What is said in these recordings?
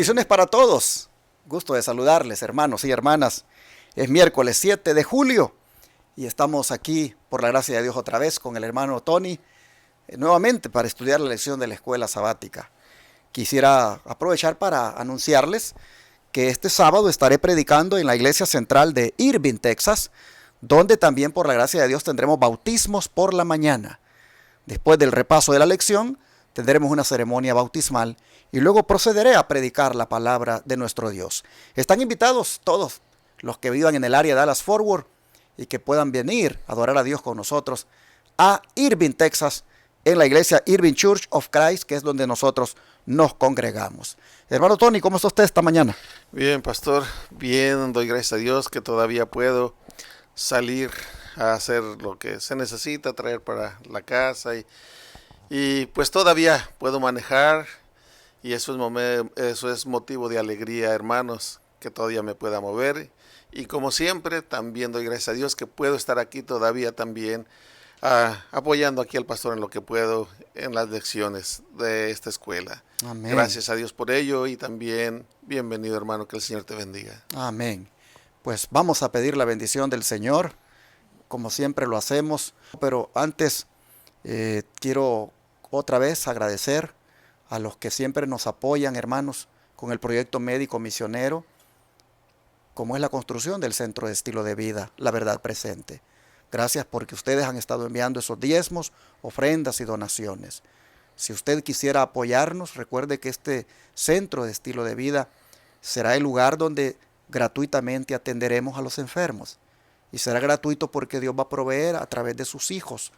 Bendiciones para todos. Gusto de saludarles, hermanos y hermanas. Es miércoles 7 de julio y estamos aquí, por la gracia de Dios, otra vez con el hermano Tony, nuevamente para estudiar la lección de la escuela sabática. Quisiera aprovechar para anunciarles que este sábado estaré predicando en la iglesia central de Irving, Texas, donde también, por la gracia de Dios, tendremos bautismos por la mañana. Después del repaso de la lección, tendremos una ceremonia bautismal y luego procederé a predicar la palabra de nuestro Dios. Están invitados todos los que vivan en el área de Dallas-Fort Worth y que puedan venir a adorar a Dios con nosotros a Irving, Texas, en la iglesia Irving Church of Christ, que es donde nosotros nos congregamos. Hermano Tony, ¿cómo está usted esta mañana? Bien, pastor, bien, doy gracias a Dios que todavía puedo salir a hacer lo que se necesita, traer para la casa y pues todavía puedo manejar y eso es motivo de alegría, hermanos, que todavía me pueda mover. Y como siempre, también doy gracias a Dios que puedo estar aquí todavía también apoyando aquí al pastor en lo que puedo en las lecciones de esta escuela. Amén. Gracias a Dios por ello y también bienvenido, hermano, que el Señor te bendiga. Amén. Pues vamos a pedir la bendición del Señor, como siempre lo hacemos, pero antes quiero otra vez agradecer a los que siempre nos apoyan, hermanos, con el proyecto médico misionero, como es la construcción del Centro de Estilo de Vida, La Verdad Presente. Gracias porque ustedes han estado enviando esos diezmos, ofrendas y donaciones. Si usted quisiera apoyarnos, recuerde que este Centro de Estilo de Vida será el lugar donde gratuitamente atenderemos a los enfermos. Y será gratuito porque Dios va a proveer a través de sus hijos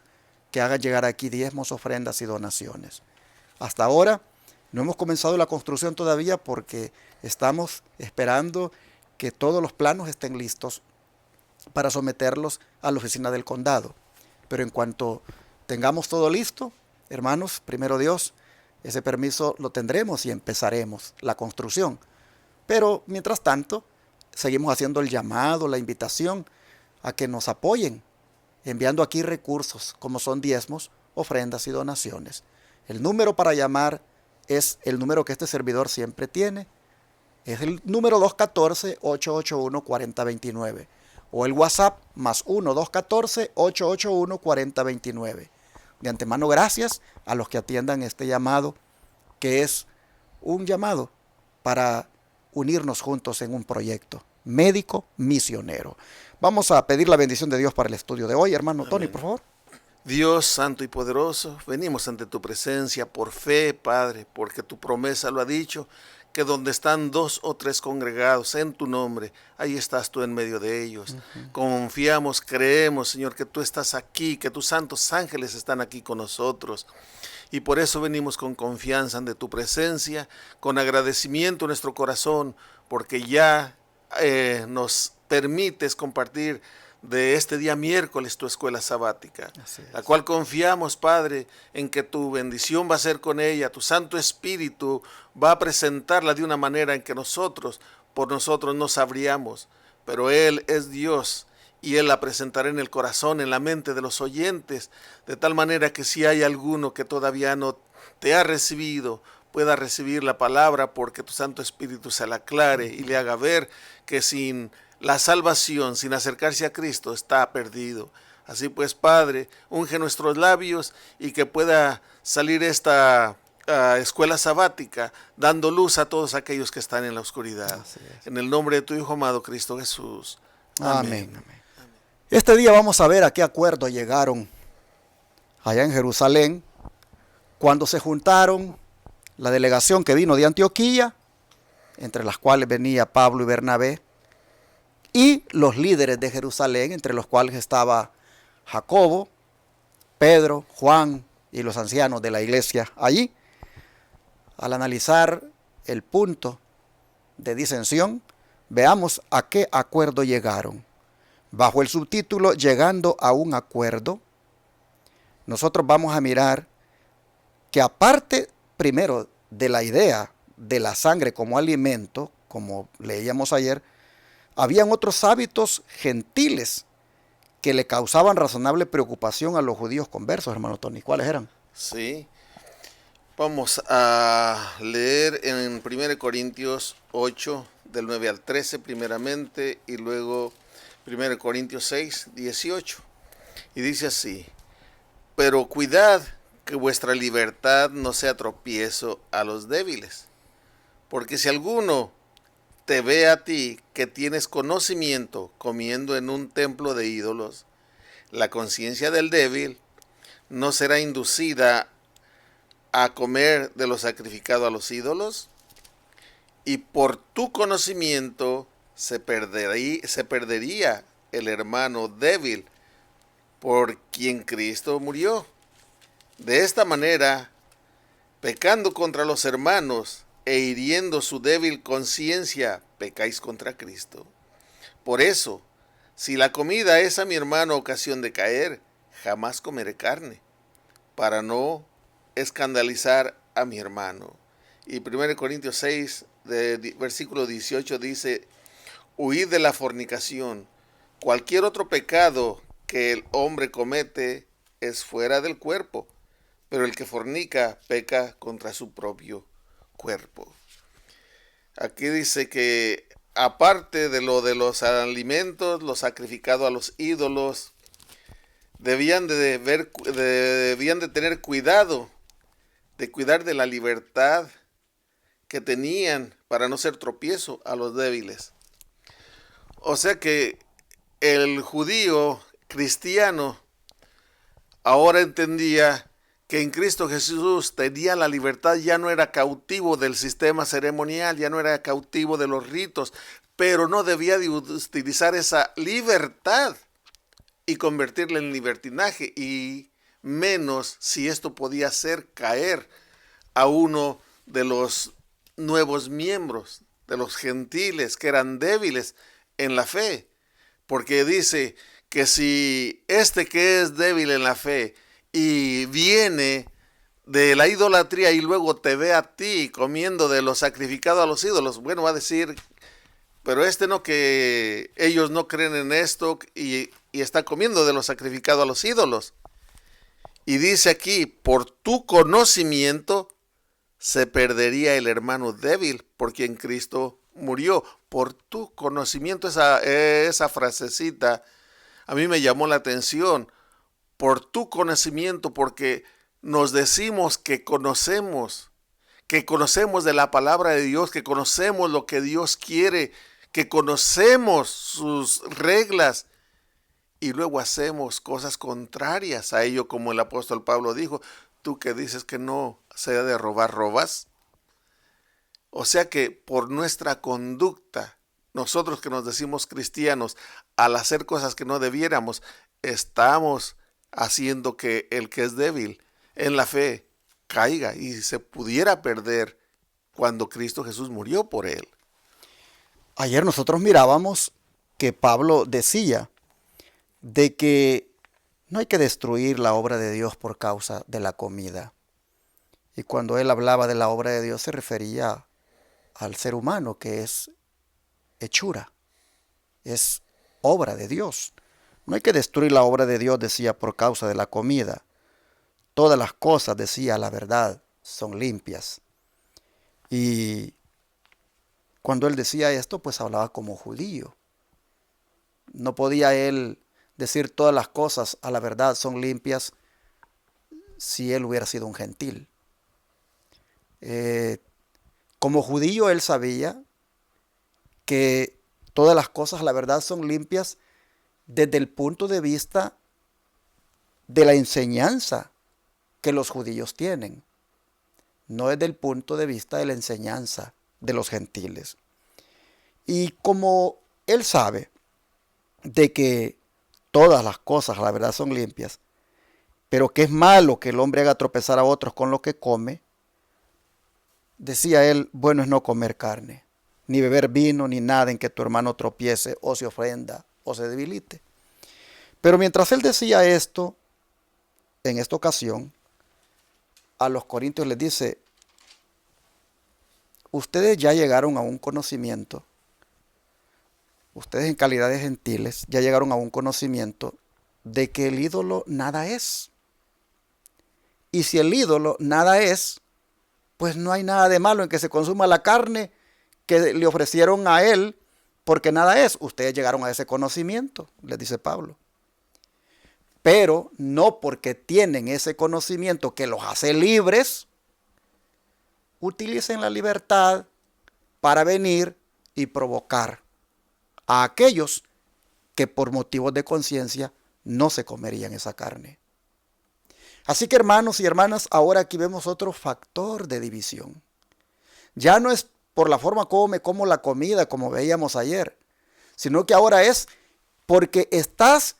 que hagan llegar aquí diezmos, ofrendas y donaciones. Hasta ahora no hemos comenzado la construcción todavía porque estamos esperando que todos los planos estén listos para someterlos a la oficina del condado. Pero en cuanto tengamos todo listo, hermanos, primero Dios, ese permiso lo tendremos y empezaremos la construcción. Pero mientras tanto, seguimos haciendo el llamado, la invitación a que nos apoyen, enviando aquí recursos como son diezmos, ofrendas y donaciones. El número para llamar es el número que este servidor siempre tiene. Es el número 214-881-4029 o el WhatsApp más 1-214-881-4029. De antemano, gracias a los que atiendan este llamado, que es un llamado para unirnos juntos en un proyecto médico misionero. Vamos a pedir la bendición de Dios para el estudio de hoy. Hermano Tony, por favor. Dios santo y poderoso, venimos ante tu presencia por fe, Padre, porque tu promesa lo ha dicho, que donde están 2 o 3 congregados en tu nombre, ahí estás tú en medio de ellos. Confiamos, creemos, Señor, que tú estás aquí, que tus santos ángeles están aquí con nosotros. Y por eso venimos con confianza ante tu presencia, con agradecimiento en nuestro corazón, porque ya nos permites compartir de este día miércoles tu escuela sabática, la cual confiamos, Padre, en que tu bendición va a ser con ella, tu Santo Espíritu va a presentarla de una manera en que por nosotros no sabríamos, pero Él es Dios y Él la presentará en el corazón, en la mente de los oyentes, de tal manera que si hay alguno que todavía no te ha recibido, pueda recibir la palabra porque tu Santo Espíritu se la aclare y le haga ver que sin la salvación, sin acercarse a Cristo, está perdido. Así pues, Padre, unge nuestros labios y que pueda salir esta escuela sabática dando luz a todos aquellos que están en la oscuridad. En el nombre de tu Hijo amado Cristo Jesús. Amén. Amén. Este día vamos a ver a qué acuerdo llegaron allá en Jerusalén cuando se juntaron la delegación que vino de Antioquía, entre las cuales venía Pablo y Bernabé, y los líderes de Jerusalén, entre los cuales estaba Jacobo, Pedro, Juan y los ancianos de la iglesia allí. Al analizar el punto de disensión, veamos a qué acuerdo llegaron. Bajo el subtítulo Llegando a un acuerdo, nosotros vamos a mirar que aparte primero de la idea de la sangre como alimento, como leíamos ayer, habían otros hábitos gentiles que le causaban razonable preocupación a los judíos conversos, hermano Tony. ¿Cuáles eran? Sí. Vamos a leer en 1 Corintios 8, del 9 al 13 primeramente, y luego 1 Corintios 6, 18. Y dice así: pero cuidad que vuestra libertad no sea tropiezo a los débiles, porque si alguno te ve a ti que tienes conocimiento comiendo en un templo de ídolos, la conciencia del débil no será inducida a comer de lo sacrificado a los ídolos, y por tu conocimiento se perdería el hermano débil por quien Cristo murió. De esta manera, pecando contra los hermanos e hiriendo su débil conciencia, pecáis contra Cristo. Por eso, si la comida es a mi hermano ocasión de caer, jamás comeré carne, para no escandalizar a mi hermano. Y 1 Corintios 6, versículo 18 dice: huid de la fornicación. Cualquier otro pecado que el hombre comete es fuera del cuerpo, pero el que fornica peca contra su propio cuerpo. Aquí dice que aparte de lo de los alimentos, los sacrificados a los ídolos, debían de tener cuidado, de cuidar de la libertad que tenían para no ser tropiezo a los débiles. O sea que el judío cristiano ahora entendía que en Cristo Jesús tenía la libertad, ya no era cautivo del sistema ceremonial, ya no era cautivo de los ritos, pero no debía de utilizar esa libertad y convertirla en libertinaje, y menos si esto podía hacer caer a uno de los nuevos miembros, de los gentiles que eran débiles en la fe. Porque dice que si este que es débil en la fe y viene de la idolatría y luego te ve a ti comiendo de lo sacrificado a los ídolos, bueno, va a decir, pero no, que ellos no creen en esto y está comiendo de lo sacrificado a los ídolos. Y dice aquí, por tu conocimiento se perdería el hermano débil por quien Cristo murió. Por tu conocimiento, esa frasecita a mí me llamó la atención. Por tu conocimiento, porque nos decimos que conocemos de la palabra de Dios, que conocemos lo que Dios quiere, que conocemos sus reglas, y luego hacemos cosas contrarias a ello, como el apóstol Pablo dijo: tú que dices que no se ha de robar, robas. O sea que por nuestra conducta, nosotros que nos decimos cristianos, al hacer cosas que no debiéramos, estamos haciendo que el que es débil en la fe caiga y se pudiera perder cuando Cristo Jesús murió por él. Ayer nosotros mirábamos que Pablo decía de que no hay que destruir la obra de Dios por causa de la comida. Y cuando él hablaba de la obra de Dios se refería al ser humano, que es hechura, es obra de Dios. No hay que destruir la obra de Dios, decía, por causa de la comida. Todas las cosas, decía, la verdad, son limpias. Y cuando él decía esto, pues hablaba como judío. No podía él decir todas las cosas a la verdad son limpias si él hubiera sido un gentil. Como judío él sabía que todas las cosas a la verdad son limpias desde el punto de vista de la enseñanza que los judíos tienen, no desde el punto de vista de la enseñanza de los gentiles. Y como él sabe de que todas las cosas a la verdad son limpias, pero que es malo que el hombre haga tropezar a otros con lo que come, decía él, bueno es no comer carne, ni beber vino, ni nada en que tu hermano tropiece o se ofenda o se debilite. Pero mientras él decía esto, en esta ocasión, a los corintios les dice, ustedes ya llegaron a un conocimiento, ustedes en calidad de gentiles ya llegaron a un conocimiento de que el ídolo nada es. Y si el ídolo nada es, pues no hay nada de malo en que se consuma la carne que le ofrecieron a él, porque nada es. Ustedes llegaron a ese conocimiento, les dice Pablo. Pero no porque tienen ese conocimiento que los hace libres, utilicen la libertad para venir y provocar a aquellos que por motivos de conciencia no se comerían esa carne. Así que hermanos y hermanas, ahora aquí vemos otro factor de división. Ya no es por la forma como me como la comida, como veíamos ayer, sino que ahora es porque estás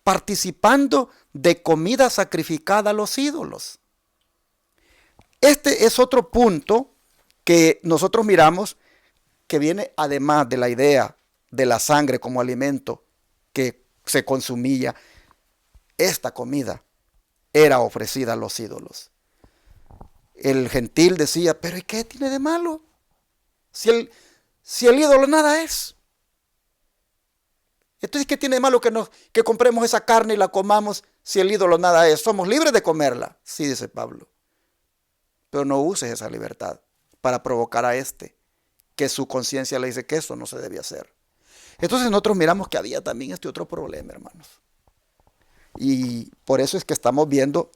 participando de comida sacrificada a los ídolos. Este es otro punto que nosotros miramos que viene además de la idea de la sangre como alimento que se consumía. Esta comida era ofrecida a los ídolos. El gentil decía, pero ¿y qué tiene de malo? Si el ídolo nada es. Entonces, ¿qué tiene de malo que compremos esa carne y la comamos si el ídolo nada es? Somos libres de comerla, sí, dice Pablo. Pero no uses esa libertad para provocar a que su conciencia le dice que eso no se debe hacer. Entonces nosotros miramos que había también este otro problema, hermanos. Y por eso es que estamos viendo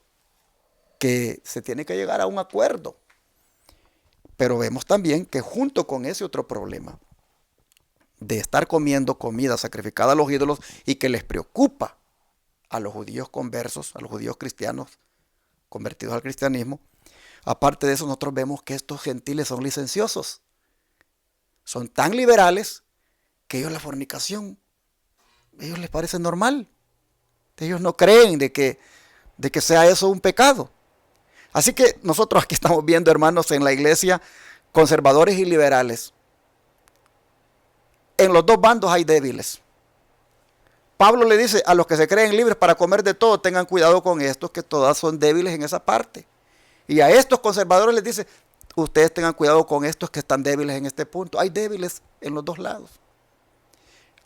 que se tiene que llegar a un acuerdo. Pero vemos también que junto con ese otro problema de estar comiendo comida sacrificada a los ídolos y que les preocupa a los judíos conversos, a los judíos cristianos convertidos al cristianismo, aparte de eso nosotros vemos que estos gentiles son licenciosos. Son tan liberales que ellos la fornicación, a ellos les parece normal. Ellos no creen de que sea eso un pecado. Así que nosotros aquí estamos viendo, hermanos, en la iglesia, conservadores y liberales. En los dos bandos hay débiles. Pablo le dice a los que se creen libres para comer de todo, tengan cuidado con estos, que todas son débiles en esa parte. Y a estos conservadores les dice, ustedes tengan cuidado con estos que están débiles en este punto. Hay débiles en los dos lados.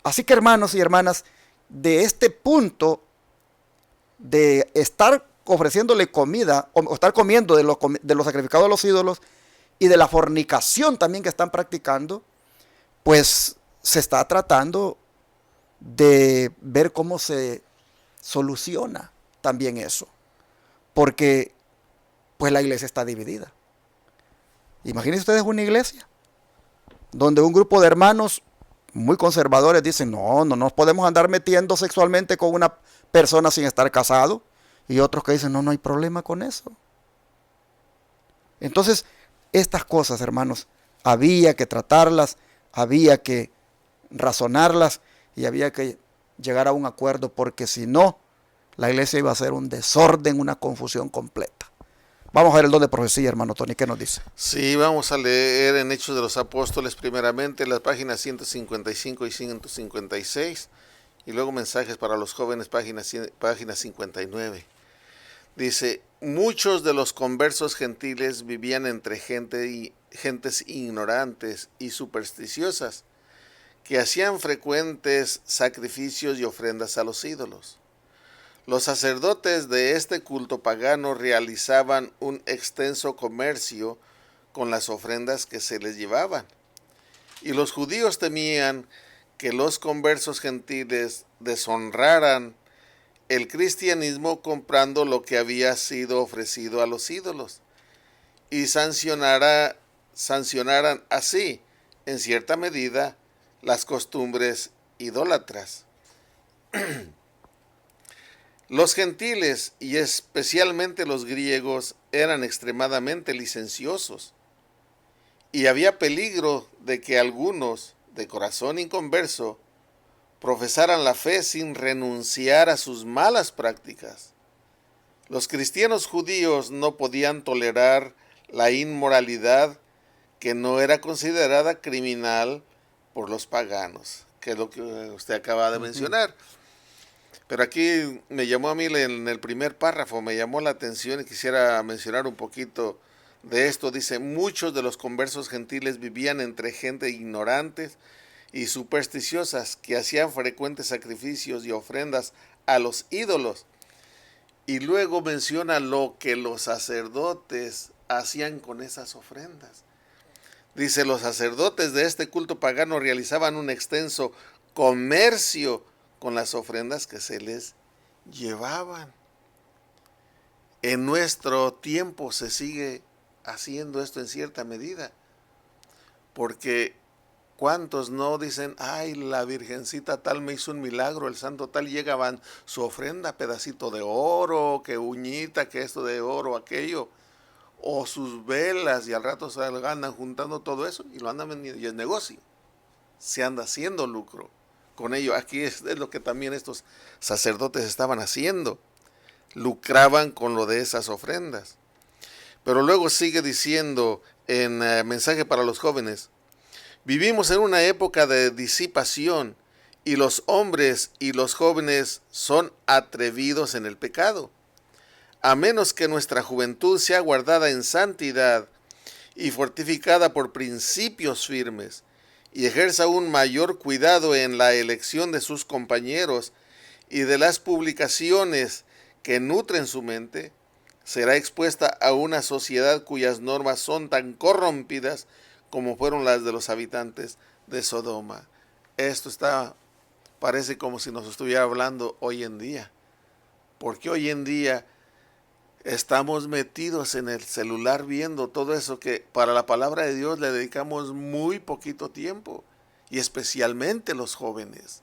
Así que, hermanos y hermanas, de este punto de estar ofreciéndole comida o estar comiendo de los sacrificados a los ídolos y de la fornicación también que están practicando, pues se está tratando de ver cómo se soluciona también eso, porque pues la iglesia está dividida. Imagínense ustedes una iglesia donde un grupo de hermanos muy conservadores dicen, no nos podemos andar metiendo sexualmente con una persona sin estar casado, y otros que dicen, no hay problema con eso. Entonces, estas cosas, hermanos, había que tratarlas, había que razonarlas y había que llegar a un acuerdo, porque si no, la iglesia iba a ser un desorden, una confusión completa. Vamos a ver el don de profecía, hermano Tony, ¿qué nos dice? Sí, vamos a leer en Hechos de los Apóstoles primeramente las páginas 155 y 156 y luego mensajes para los jóvenes, página 59. Dice, muchos de los conversos gentiles vivían entre gentes ignorantes y supersticiosas, que hacían frecuentes sacrificios y ofrendas a los ídolos. Los sacerdotes de este culto pagano realizaban un extenso comercio con las ofrendas que se les llevaban. Y los judíos temían que los conversos gentiles deshonraran el cristianismo comprando lo que había sido ofrecido a los ídolos y sancionaran así, en cierta medida, las costumbres idólatras. Los gentiles, y especialmente los griegos, eran extremadamente licenciosos, y había peligro de que algunos, de corazón inconverso, profesaran la fe sin renunciar a sus malas prácticas. Los cristianos judíos no podían tolerar la inmoralidad que no era considerada criminal por los paganos, que es lo que usted acaba de mencionar. Pero aquí me llamó a mí en el primer párrafo, me llamó la atención y quisiera mencionar un poquito de esto. Dice, muchos de los conversos gentiles vivían entre gente ignorantes y supersticiosas que hacían frecuentes sacrificios y ofrendas a los ídolos. Y luego menciona lo que los sacerdotes hacían con esas ofrendas. Dice, los sacerdotes de este culto pagano realizaban un extenso comercio con las ofrendas que se les llevaban. En nuestro tiempo se sigue haciendo esto en cierta medida, porque ¿cuántos no dicen, ay, la virgencita tal me hizo un milagro, el santo tal, llegaban su ofrenda, pedacito de oro, que uñita, que esto de oro, aquello, o sus velas, y al rato se andan juntando todo eso y lo andan vendiendo, y es negocio, se anda haciendo lucro con ello. Aquí es lo que también estos sacerdotes estaban haciendo, lucraban con lo de esas ofrendas. Pero luego sigue diciendo en mensaje para los jóvenes, vivimos en una época de disipación y los hombres y los jóvenes son atrevidos en el pecado. A menos que nuestra juventud sea guardada en santidad y fortificada por principios firmes y ejerza un mayor cuidado en la elección de sus compañeros y de las publicaciones que nutren su mente, será expuesta a una sociedad cuyas normas son tan corrompidas como fueron las de los habitantes de Sodoma. Esto parece como si nos estuviera hablando hoy en día, porque hoy en día estamos metidos en el celular viendo todo eso que para la palabra de Dios le dedicamos muy poquito tiempo, y especialmente los jóvenes.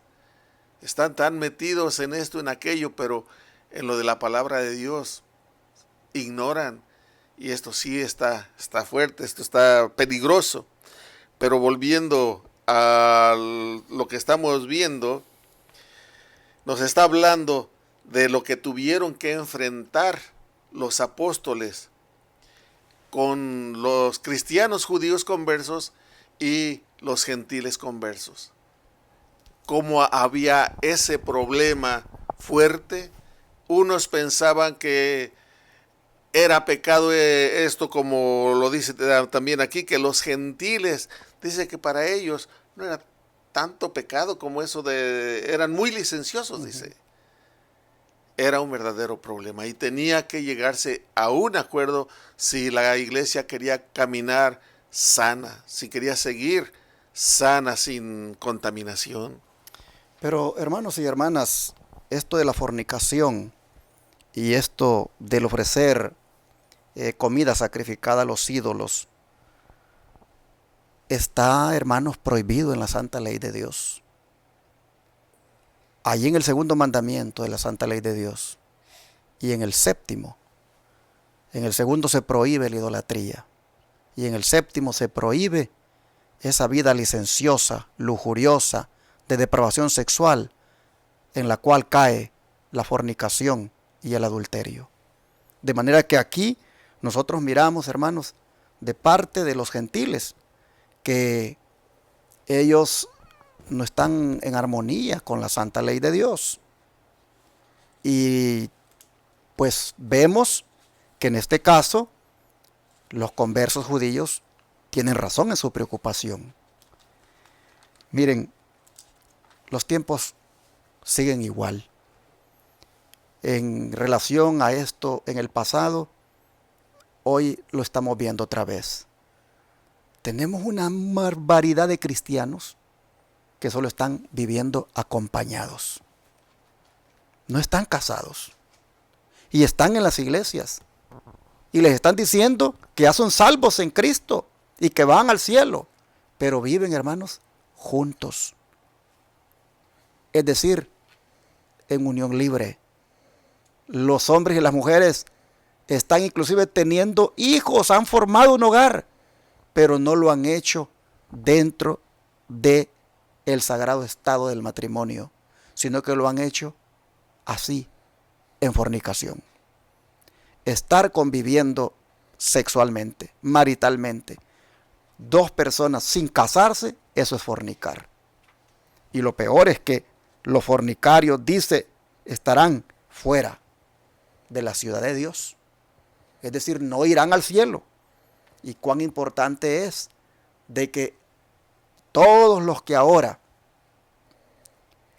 Están tan metidos en esto, en aquello, pero en lo de la palabra de Dios ignoran. Y esto sí está fuerte, esto está peligroso. Pero volviendo a lo que estamos viendo, nos está hablando de lo que tuvieron que enfrentar los apóstoles con los cristianos judíos conversos y los gentiles conversos. Cómo había ese problema fuerte. Unos pensaban que era pecado esto, como lo dice también aquí, que los gentiles, dice que para ellos no era tanto pecado como eso eran muy licenciosos, dice. Era un verdadero problema y tenía que llegarse a un acuerdo si la iglesia quería caminar sana, si quería seguir sana, sin contaminación. Pero hermanos y hermanas, esto de la fornicación y esto del ofrecer comida sacrificada a los ídolos está, hermanos, prohibido en la santa ley de Dios. Allí en el segundo mandamiento de la santa ley de Dios y en el séptimo. En el segundo se prohíbe la idolatría y en el séptimo se prohíbe esa vida licenciosa, lujuriosa, de depravación sexual, en la cual cae la fornicación y el adulterio. De manera que aquí nosotros miramos, hermanos, de parte de los gentiles, que ellos no están en armonía con la santa ley de Dios. Y pues vemos que en este caso los conversos judíos tienen razón en su preocupación. Miren, los tiempos siguen igual. En relación a esto en el pasado, hoy lo estamos viendo otra vez. Tenemos una barbaridad de cristianos que solo están viviendo acompañados. No están casados. Y están en las iglesias. Y les están diciendo que ya son salvos en Cristo y que van al cielo. Pero viven, hermanos, juntos. Es decir, en unión libre. Los hombres y las mujeres están inclusive teniendo hijos, han formado un hogar, pero no lo han hecho dentro de el sagrado estado del matrimonio, sino que lo han hecho así, en fornicación. Estar conviviendo sexualmente, maritalmente, dos personas sin casarse, eso es fornicar. Y lo peor es que los fornicarios, dice, estarán fuera de la ciudad de Dios. Es decir, no irán al cielo. Y cuán importante es de que todos los que ahora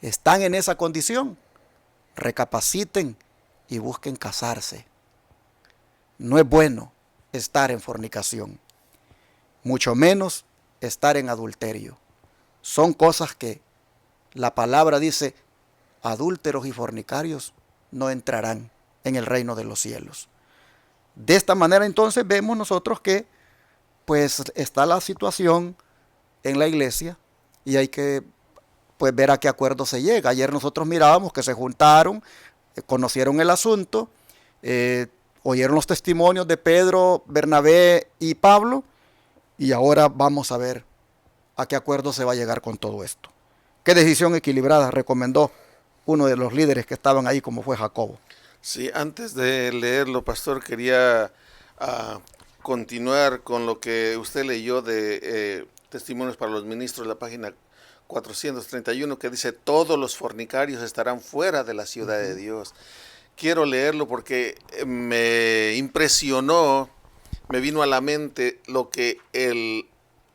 están en esa condición recapaciten y busquen casarse. No es bueno estar en fornicación, mucho menos estar en adulterio. Son cosas que la palabra dice, adúlteros y fornicarios no entrarán en el reino de los cielos. De esta manera entonces vemos nosotros que pues está la situación en la iglesia y hay que pues ver a qué acuerdo se llega. Ayer nosotros mirábamos que se juntaron, conocieron el asunto, oyeron los testimonios de Pedro, Bernabé y Pablo, y ahora vamos a ver a qué acuerdo se va a llegar con todo esto. ¿Qué decisión equilibrada recomendó uno de los líderes que estaban ahí, como fue Jacobo? Sí, antes de leerlo, pastor, quería continuar con lo que usted leyó de Testimonios para los Ministros, la página 431, que dice, todos los fornicarios estarán fuera de la ciudad de Dios. Quiero leerlo porque me impresionó, me vino a la mente lo que el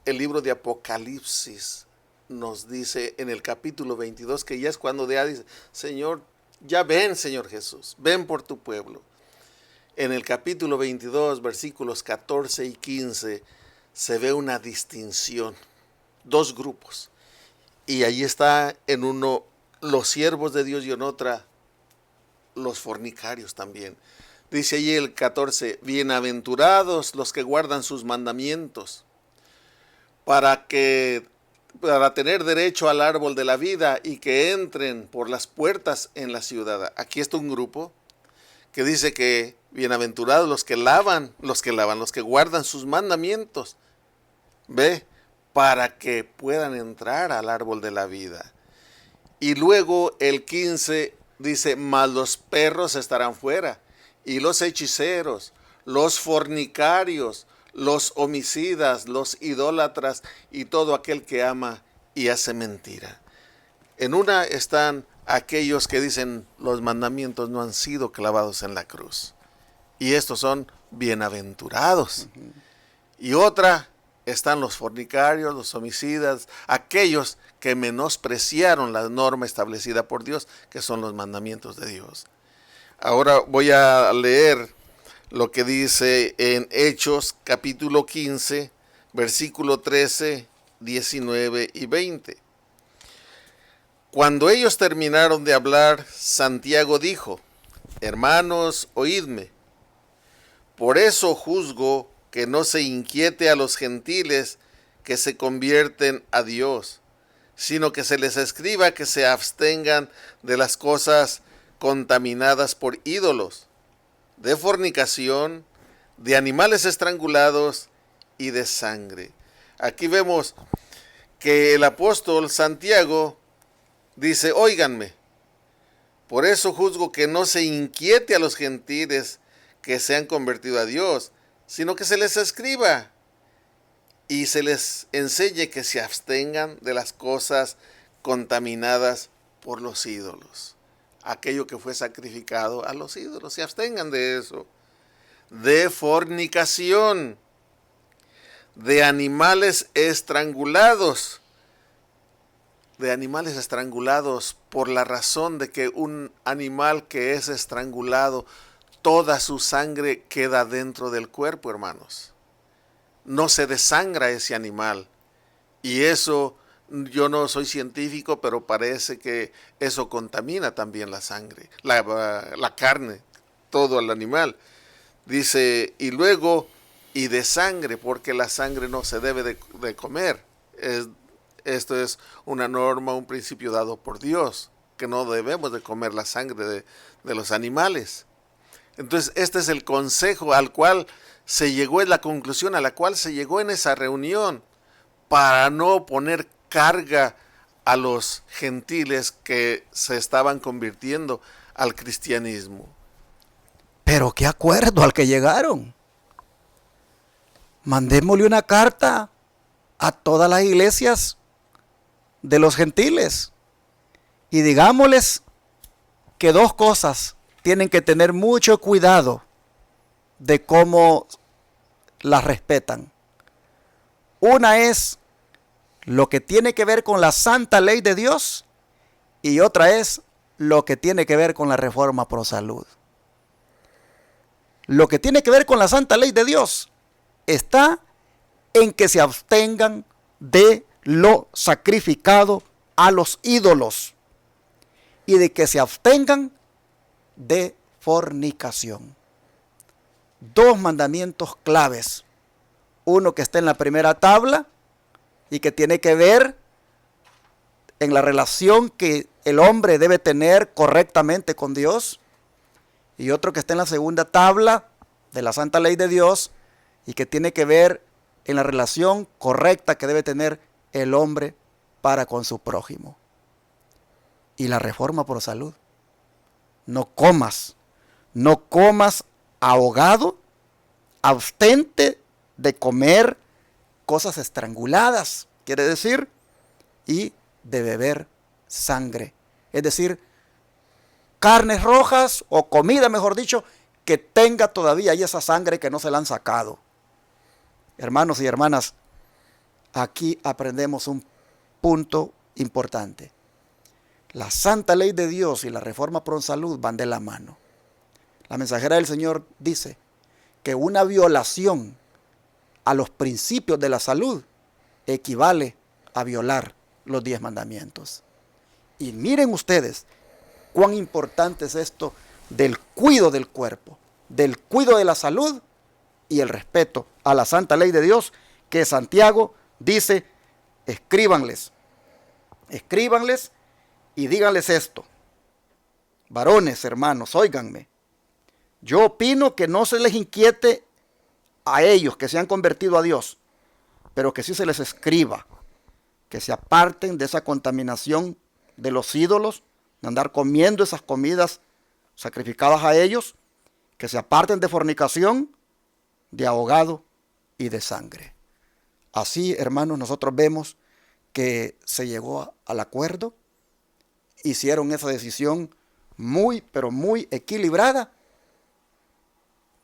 libro de Apocalipsis nos dice en el capítulo 22, que ya es cuando dice, Señor, ya ven, Señor Jesús, ven por tu pueblo. En el capítulo 22, versículos 14 y 15, se ve una distinción, dos grupos. Y ahí está en uno los siervos de Dios y en otra los fornicarios también. Dice allí el 14, bienaventurados los que guardan sus mandamientos, para tener derecho al árbol de la vida y que entren por las puertas en la ciudad. Aquí está un grupo que dice que bienaventurados los que guardan sus mandamientos, ¿ve? Para que puedan entrar al árbol de la vida. Y luego el 15 dice, mas los perros estarán fuera, y los hechiceros, los fornicarios, los homicidas, los idólatras y todo aquel que ama y hace mentira. En una están aquellos que dicen los mandamientos no han sido clavados en la cruz. Y estos son bienaventurados. Y otra están los fornicarios, los homicidas, aquellos que menospreciaron la norma establecida por Dios, que son los mandamientos de Dios. Ahora voy a leer lo que dice en Hechos capítulo 15, versículo 13, 19 y 20. Cuando ellos terminaron de hablar, Santiago dijo, hermanos, oídme. Por eso juzgo que no se inquiete a los gentiles que se convierten a Dios, sino que se les escriba que se abstengan de las cosas contaminadas por ídolos, de fornicación, de animales estrangulados y de sangre. Aquí vemos que el apóstol Santiago dice, óiganme, por eso juzgo que no se inquiete a los gentiles que se han convertido a Dios, sino que se les escriba y se les enseñe que se abstengan de las cosas contaminadas por los ídolos. Aquello que fue sacrificado a los ídolos, se abstengan de eso. De fornicación, de animales estrangulados. De animales estrangulados por la razón de que un animal que es estrangulado, toda su sangre queda dentro del cuerpo, hermanos. No se desangra ese animal. Y eso, yo no soy científico, pero parece que eso contamina también la sangre, la carne, todo el animal. Dice, y luego, y de sangre, porque la sangre no se debe de comer. Esto es una norma, un principio dado por Dios, que no debemos de comer la sangre de los animales. Entonces, este es el consejo al cual se llegó, es la conclusión a la cual se llegó en esa reunión, para no poner carga a los gentiles que se estaban convirtiendo al cristianismo. Pero qué acuerdo al que llegaron. Mandémosle una carta a todas las iglesias de los gentiles y digámosles que dos cosas tienen que tener mucho cuidado de cómo las respetan. Una es lo que tiene que ver con la santa ley de Dios y otra es lo que tiene que ver con la reforma pro salud. Lo que tiene que ver con la santa ley de Dios está en que se abstengan de lo sacrificado a los ídolos y de que se abstengan de fornicación. Dos mandamientos claves. Uno que está en la primera tabla y que tiene que ver en la relación que el hombre debe tener correctamente con Dios. Y otro que está en la segunda tabla de la Santa Ley de Dios y que tiene que ver en la relación correcta que debe tener el hombre para con su prójimo. Y la reforma por salud. No comas ahogado, abstente de comer cosas estranguladas, quiere decir, y de beber sangre. Es decir, carnes rojas o comida, mejor dicho, que tenga todavía ahí esa sangre que no se la han sacado. Hermanos y hermanas, aquí aprendemos un punto importante. La Santa Ley de Dios y la Reforma Pro Salud van de la mano. La mensajera del Señor dice que una violación a los principios de la salud equivale a violar los 10 mandamientos. Y miren ustedes cuán importante es esto del cuidado del cuerpo, del cuidado de la salud y el respeto a la Santa Ley de Dios, que Santiago dice: escríbanles y díganles esto. Varones, hermanos, óiganme. Yo opino que no se les inquiete a ellos que se han convertido a Dios, pero que sí se les escriba, que se aparten de esa contaminación de los ídolos, de andar comiendo esas comidas sacrificadas a ellos, que se aparten de fornicación, de ahogado y de sangre. Así, hermanos, nosotros vemos que se llegó al acuerdo, hicieron esa decisión muy, pero muy equilibrada,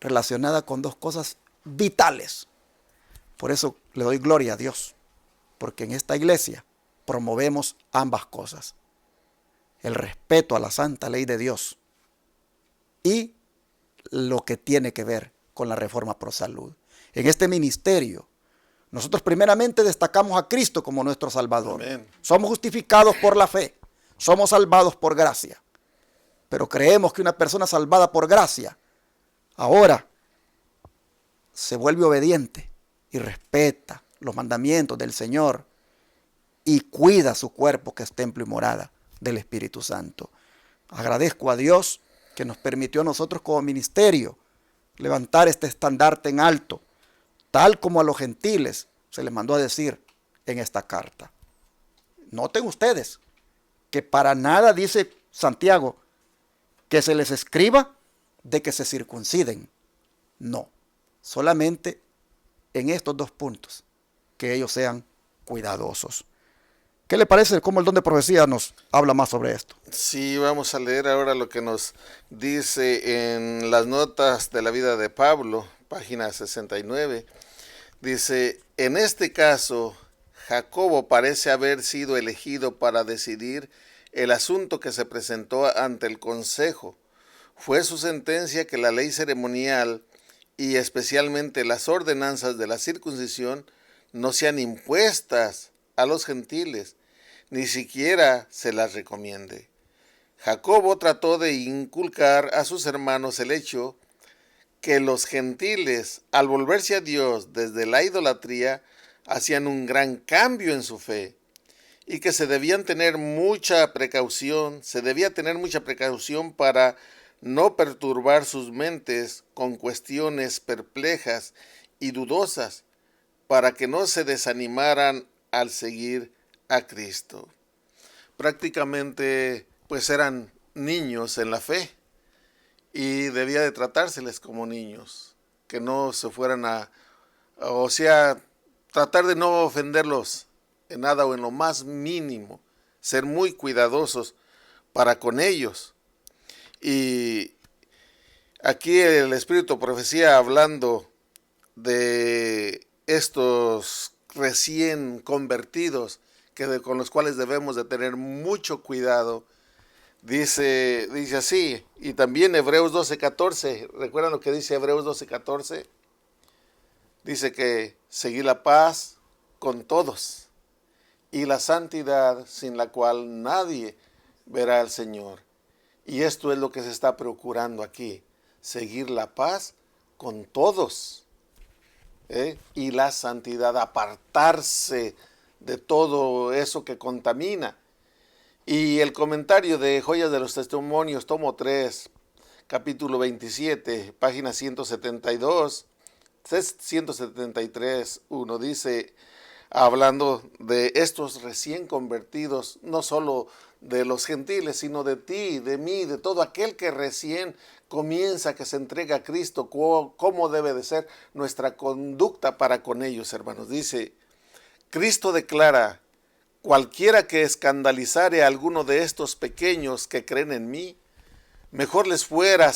relacionada con dos cosas vitales. Por eso le doy gloria a Dios, porque en esta iglesia promovemos ambas cosas: el respeto a la Santa Ley de Dios y lo que tiene que ver con la Reforma Pro Salud. En este ministerio, nosotros primeramente destacamos a Cristo como nuestro Salvador. Amén. Somos justificados por la fe, somos salvados por gracia, pero creemos que una persona salvada por gracia ahora se vuelve obediente y respeta los mandamientos del Señor y cuida su cuerpo, que es templo y morada del Espíritu Santo. Agradezco a Dios que nos permitió a nosotros como ministerio levantar este estandarte en alto, tal como a los gentiles se les mandó a decir en esta carta. Noten ustedes que para nada dice Santiago que se les escriba de que se circunciden. No, solamente en estos dos puntos, que ellos sean cuidadosos. ¿Qué le parece cómo el don de profecía nos habla más sobre esto? Sí, vamos a leer ahora lo que nos dice en las notas de la vida de Pablo, página 69. Dice: en este caso, Jacobo parece haber sido elegido para decidir el asunto que se presentó ante el consejo. Fue su sentencia que la ley ceremonial y especialmente las ordenanzas de la circuncisión no sean impuestas a los gentiles, ni siquiera se las recomiende. Jacobo trató de inculcar a sus hermanos el hecho que los gentiles, al volverse a Dios desde la idolatría, hacían un gran cambio en su fe y que se debía tener mucha precaución para no perturbar sus mentes con cuestiones perplejas y dudosas, para que no se desanimaran al seguir a Cristo. Prácticamente, pues eran niños en la fe y debía de tratárseles como niños, que no se fueran tratar de no ofenderlos en nada o en lo más mínimo, ser muy cuidadosos para con ellos. Y aquí el Espíritu de Profecía, hablando de estos recién convertidos, con los cuales debemos de tener mucho cuidado, dice así. Y también Hebreos 12:14, ¿recuerdan lo que dice Hebreos 12:14? Dice que seguir la paz con todos y la santidad sin la cual nadie verá al Señor. Y esto es lo que se está procurando aquí, seguir la paz con todos, y la santidad, apartarse de todo eso que contamina. Y el comentario de Joyas de los Testimonios, tomo 3, capítulo 27, página 172, 173, 1, dice, hablando de estos recién convertidos, no solo de los gentiles, sino de ti, de mí, de todo aquel que recién comienza, que se entrega a Cristo, cómo debe de ser nuestra conducta para con ellos, hermanos. Dice, Cristo declara, cualquiera que escandalizare a alguno de estos pequeños que creen en mí, mejor les fuera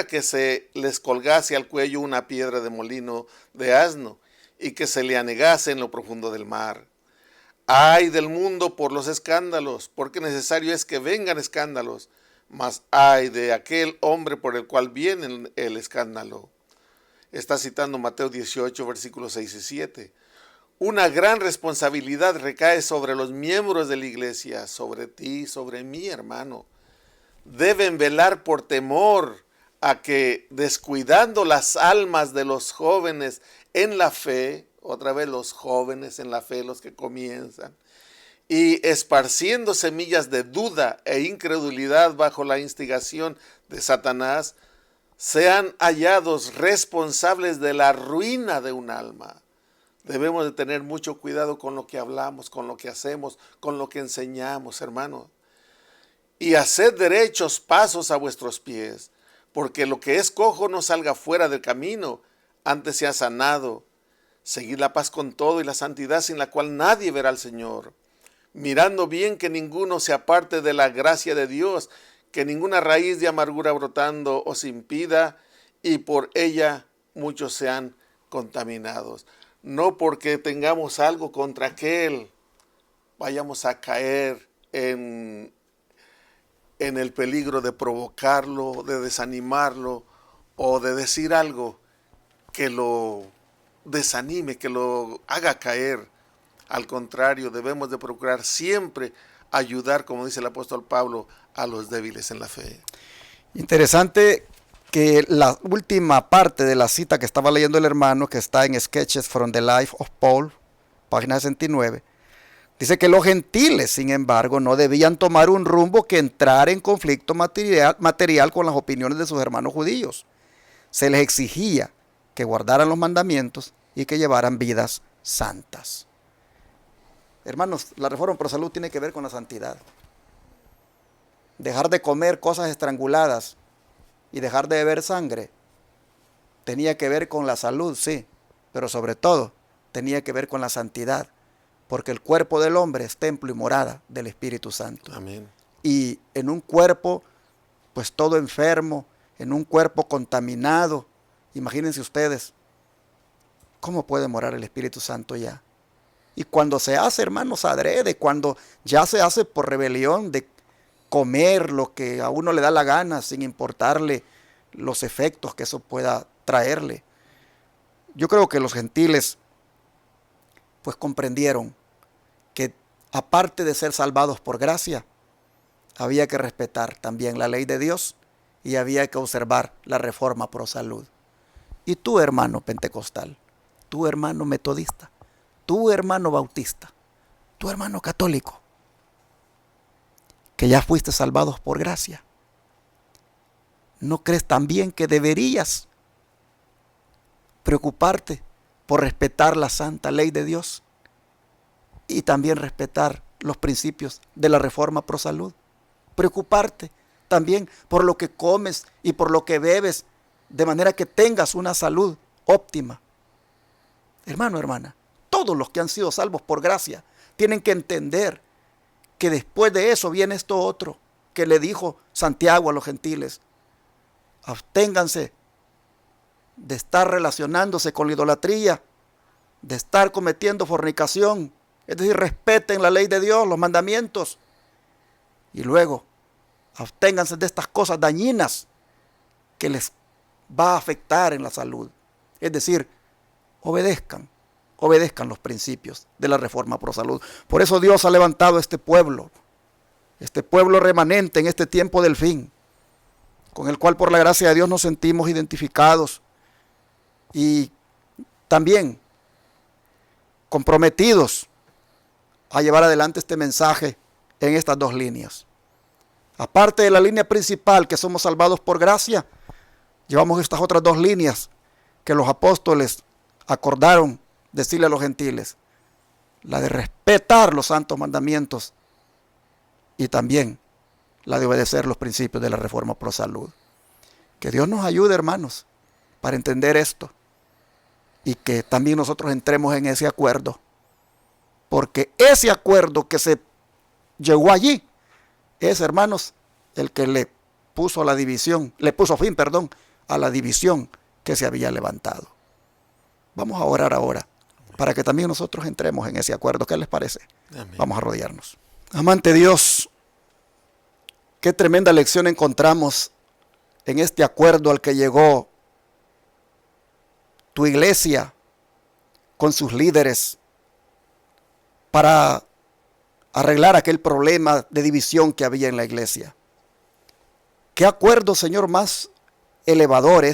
que se les colgase al cuello una piedra de molino de asno y que se le anegase en lo profundo del mar. Ay del mundo por los escándalos, porque necesario es que vengan escándalos, mas ay de aquel hombre por el cual viene el escándalo. Está citando Mateo 18, versículos 6 y 7. Una gran responsabilidad recae sobre los miembros de la iglesia, sobre ti, sobre mí, hermano. Deben velar por temor a que, descuidando las almas de los jóvenes en la fe, otra vez los jóvenes en la fe, los que comienzan, y esparciendo semillas de duda e incredulidad bajo la instigación de Satanás, sean hallados responsables de la ruina de un alma. Debemos de tener mucho cuidado con lo que hablamos, con lo que hacemos, con lo que enseñamos, hermano. Y haced derechos pasos a vuestros pies, porque lo que es cojo no salga fuera del camino, antes sea sanado. Seguid la paz con todo y la santidad sin la cual nadie verá al Señor. Mirando bien que ninguno se aparte de la gracia de Dios, que ninguna raíz de amargura brotando os impida, y por ella muchos sean contaminados. No porque tengamos algo contra aquel, vayamos a caer en el peligro de provocarlo, de desanimarlo o de decir algo que lo desanime, que lo haga caer. Al contrario, debemos de procurar siempre ayudar, como dice el apóstol Pablo, a los débiles en la fe. Interesante que la última parte de la cita que estaba leyendo el hermano, que está en Sketches from the Life of Paul, página 69, dice que los gentiles, sin embargo, no debían tomar un rumbo que entrara en conflicto material con las opiniones de sus hermanos judíos. Se les exigía que guardaran los mandamientos y que llevaran vidas santas. Hermanos, la Reforma Pro Salud tiene que ver con la santidad. Dejar de comer cosas estranguladas y dejar de beber sangre tenía que ver con la salud, sí, pero sobre todo tenía que ver con la santidad, porque el cuerpo del hombre es templo y morada del Espíritu Santo. Amén. Y en un cuerpo, pues todo enfermo, en un cuerpo contaminado, imagínense ustedes, ¿cómo puede morar el Espíritu Santo ya? Y cuando se hace, hermanos, adrede, cuando ya se hace por rebelión de comer lo que a uno le da la gana, sin importarle los efectos que eso pueda traerle. Yo creo que los gentiles pues comprendieron que aparte de ser salvados por gracia, había que respetar también la ley de Dios y había que observar la Reforma Pro Salud. Y tú, hermano pentecostal, tú, hermano metodista, tú, hermano bautista, tú, hermano católico, que ya fuiste salvados por gracia, ¿no crees también que deberías preocuparte por respetar la santa ley de Dios y también respetar los principios de la Reforma Pro Salud? Preocuparte también por lo que comes y por lo que bebes, de manera que tengas una salud óptima. Hermano, hermana, todos los que han sido salvos por gracia tienen que entender que después de eso viene esto otro que le dijo Santiago a los gentiles: absténganse de estar relacionándose con la idolatría, de estar cometiendo fornicación, es decir, respeten la ley de Dios, los mandamientos, y luego absténganse de estas cosas dañinas que les va a afectar en la salud. Es decir, obedezcan los principios de la Reforma Pro Salud. Por eso Dios ha levantado este pueblo remanente en este tiempo del fin, con el cual por la gracia de Dios nos sentimos identificados y también comprometidos a llevar adelante este mensaje en estas dos líneas. Aparte de la línea principal, que somos salvados por gracia, llevamos estas otras dos líneas que los apóstoles acordaron decirle a los gentiles: la de respetar los santos mandamientos y también la de obedecer los principios de la Reforma Pro Salud. Que Dios nos ayude, hermanos, para entender esto y que también nosotros entremos en ese acuerdo, porque ese acuerdo que se llegó allí es, hermanos, el que le puso fin, a la división que se había levantado. Vamos a orar ahora para que también nosotros entremos en ese acuerdo. ¿Qué les parece? Amén. Vamos a arrodillarnos. Amante Dios, qué tremenda lección encontramos en este acuerdo al que llegó tu iglesia con sus líderes para arreglar aquel problema de división que había en la iglesia. Qué acuerdo, Señor, más elevador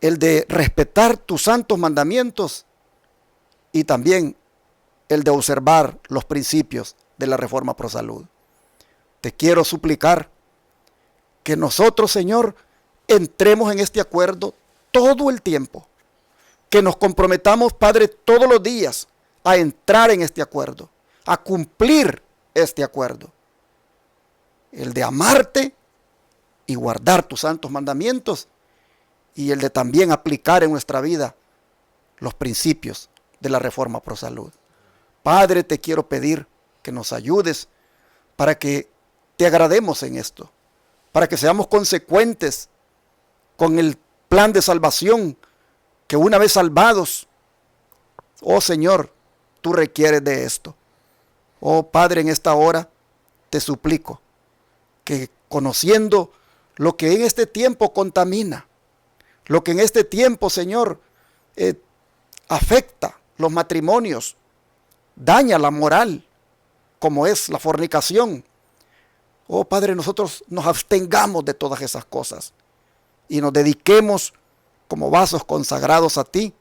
el de respetar tus santos mandamientos y también el de observar los principios de la Reforma Pro Salud. Te quiero suplicar que nosotros, Señor, entremos en este acuerdo todo el tiempo, que nos comprometamos, Padre, todos los días a entrar en este acuerdo, a cumplir este acuerdo, el de amarte y guardar tus santos mandamientos, y el de también aplicar en nuestra vida los principios de la Reforma Pro Salud. Padre, te quiero pedir que nos ayudes para que te agrademos en esto, para que seamos consecuentes con el plan de salvación que una vez salvados, oh Señor, tú requieres de esto. Oh Padre, en esta hora te suplico que, conociendo lo que en este tiempo contamina, lo que en este tiempo, Señor, afecta los matrimonios, daña la moral, como es la fornicación. Oh Padre, nosotros nos abstengamos de todas esas cosas y nos dediquemos como vasos consagrados a ti,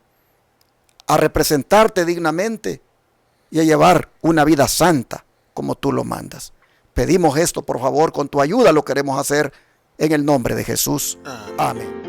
a representarte dignamente y a llevar una vida santa como tú lo mandas. Pedimos esto, por favor, con tu ayuda lo queremos hacer en el nombre de Jesús. Amén.